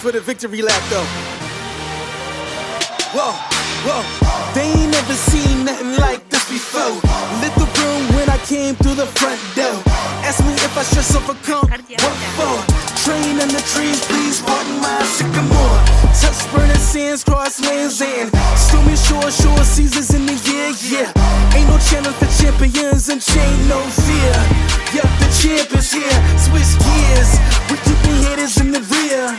for the victory lap though. Whoa, whoa. They ain't never seen nothing like this before. Lit the room when I came through the front door. Ask me if I should overcome. What for? Train in the trees, please pardon my sycamore. Touch burning sands, cross lands and stormy shore seasons in the year, yeah. Ain't no channel for champions and chain no fear. Yup, the champ is here. Switch gears, we keeping haters in the rear.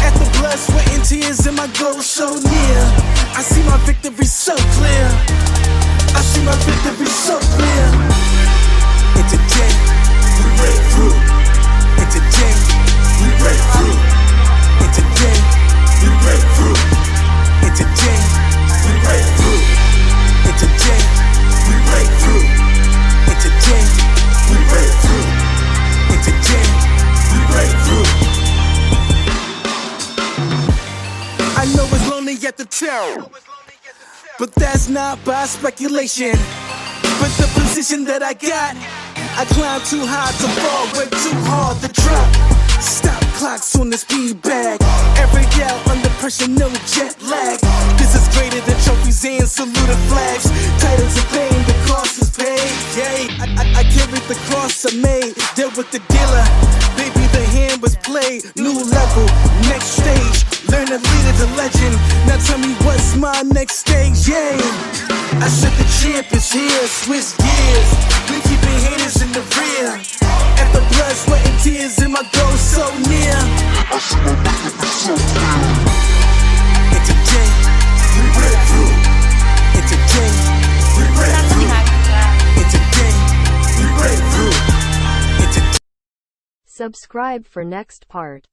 At the blood, sweat and tears and my goal so near. I see my victory so clear. I see my victory so clear. And today, we break through. And today, we break through. And today, we break through. And today, we break through. And today, we break through. And today, we break through. And today, we break through. I know it's lonely at the top, but that's not by speculation. But the position that I got, I climb too high to fall, work too hard to drop. Stop clocks on the speed bag. Every gal under pressure, no jet lag. This is greater than trophies and saluted flags. Titles of fame, the cost is paid. Yay, I carried the cross I made. Dealt with the dealer, baby the hand was played. New level, next stage. Learn to lead as a legend. Now tell me what's my next stage, yeah. I said the champ is here, switch gears. We keeping haters in the rear. At the blood, sweat and tears and my goal so near. I see my victory so clear. And today, we break through. And today, we break through. And today, we break through. And today. Subscribe for next part.